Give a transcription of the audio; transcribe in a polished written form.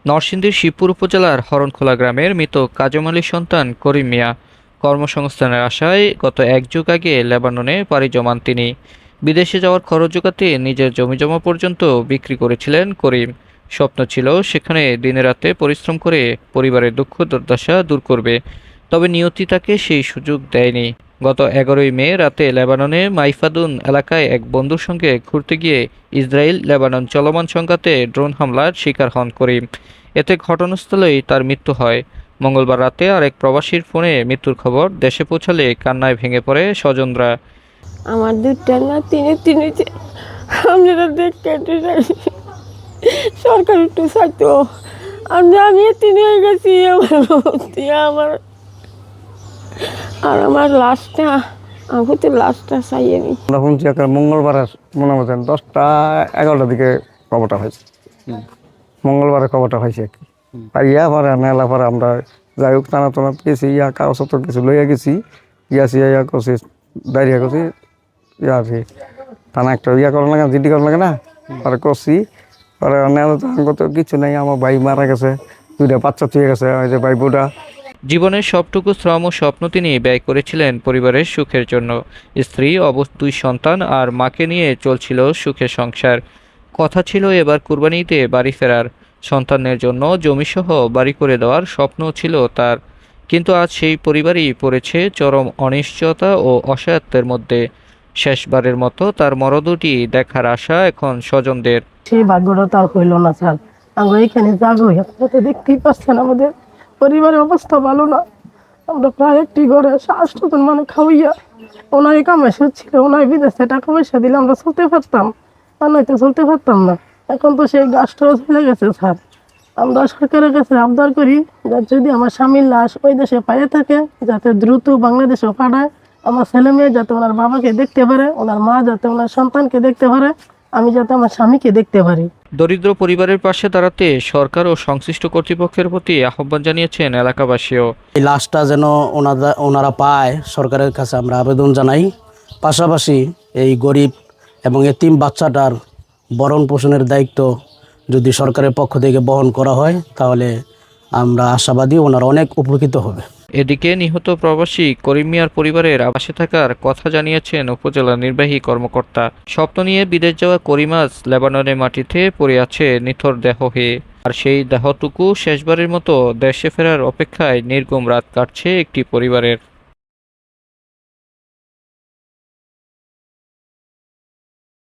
নরসিংদীর শিবপুর উপজেলার হরণখোলা গ্রামের মৃত কাজম আলীর সন্তান করিম মিয়া কর্মসংস্থানের আশায় গত এক যুগ আগে লেবাননে পাড়ি জমান তিনি। বিদেশে যাওয়ার খরচ জোগাতে নিজের জমিজমা পর্যন্ত বিক্রি করেছিলেন করিম। স্বপ্ন ছিল সেখানে দিনে রাতে পরিশ্রম করে পরিবারের দুঃখ দুর্দশা দূর করবে। তবে নিয়তি তাকে সেই সুযোগ দেয়নি। গত 11ই মে রাতে লেবাননে মাইফাদুন এলাকায় এক বন্ধুর সঙ্গে ঘুরতে গিয়ে ইসরায়েল লেবানন চলমান সংঘাতে ড্রোন হামলার শিকার হন করিম। এতে ঘটনাস্থলেই তার মৃত্যু হয়। মঙ্গলবার রাতে আরেক প্রবাসীর ফোনে মৃত্যুর খবর দেশে পৌঁছালে কান্নায় ভেঙে পড়ে স্বজনরা। আমার দুইটা না তিনি আমরা দেখতে সরকার একটু চাইতো। আমি তিনি হয়ে গেছি আমার আর আমার লাশটা আমি তো লাশটা চাই আমি। আমরা শুনছি মঙ্গলবারের মনে মতেন 10টা-11টার দিকে খবরটা হয়েছে। মঙ্গলবারে খবরটা হয়েছে আর কি। আর পরে মেলা পরে আমরা যাই হোক টানা টানা গেছি, কাগজপত্র কিছু লইয়া গেছি, গিয়াছি করছি ডায়রিয়া করছি আর কি টানা একটা করা লাগে, জিডি করা লাগে না, পরে করছি। পরে তো কিছু নেই, আমার ভাই মারা গেছে, 2টা বাচ্চা থুয়ে গেছে, ওই যে ভাই বোটা। জীবনের সবটুকু শ্রম ও স্বপ্ন তিনি ব্যয় করেছিলেন পরিবারের সুখের জন্য। স্ত্রী, 2 সন্তান আর মাকে নিয়ে চলছিল সুখের সংসার। কথা ছিল এবার কুরবানি ঈদে বাড়ি ফেরার। সন্তানের জন্য জমিসহ বাড়ি করে দেওয়ার স্বপ্ন ছিল তার। কিন্তু আজ সেই পরিবারই পড়েছে চরম অনিশ্চয়তা ও অসহায়ত্বের মধ্যে। শেষবারের মতো তার মরদেহটি দেখার আশা এখন স্বজনদের। সেই ভাগ্যটা তার হইল না স্যার। আমরা এখানে যাবো, আপনারা তো দেখতেই পাচ্ছেন আমাদের পরিবারের অবস্থা ভালো না। আমরা প্রায় একটি ঘরে 60 জন মানে খাওয়াইয়া ওনার কামাই ছিল, ওনার বিদেশে টাকা পয়সা দিলে আমরা চলতে পারতাম, আর নয়তো চলতে পারতাম না। এখন তো সেই গাছটাও চলে গেছে স্যার। আমরা সরকারের কাছে আবদার করি যাতে যদি আমার স্বামীর লাশ ওই দেশে পাইয়ে থাকে যাতে দ্রুত বাংলাদেশেও পাঠায়। আমার ছেলে মেয়ে যাতে ওনার বাবাকে দেখতে পারে, ওনার মা যাতে ওনার সন্তানকে দেখতে পারে, আমি যাতে আমার স্বামীকে দেখতে পারি। দরিদ্র পরিবারের পাশে দাঁড়াতে সরকার ও সংশ্লিষ্ট কর্তৃপক্ষের প্রতি আহ্বান জানিয়েছেন এলাকাবাসীও। এই লাশটা যেন ওনারা পায়, সরকারের কাছে আমরা আবেদন জানাই। পাশাপাশি এই গরিব এবং এতিম বাচ্চাটার ভরণ পোষণের দায়িত্ব যদি সরকারের পক্ষ থেকে বহন করা হয় তাহলে আমরা আশাবাদী ওনারা অনেক উপকৃত হবে। এদিকে নিহত প্রবাসী করিম মিয়ার পরিবারের পাশে থাকার কথা জানিয়েছেন উপজেলা নির্বাহী কর্মকর্তা। স্বপ্ন নিয়ে বিদেশ যাওয়া করিম আজ লেবাননের মাটিতে পড়ে আছে নিথর দেহ হয়ে। আর সেই দেহটুকু শেষবারের মতো দেশে ফেরার অপেক্ষায় নির্ঘুম রাত কাটছে একটি পরিবারের।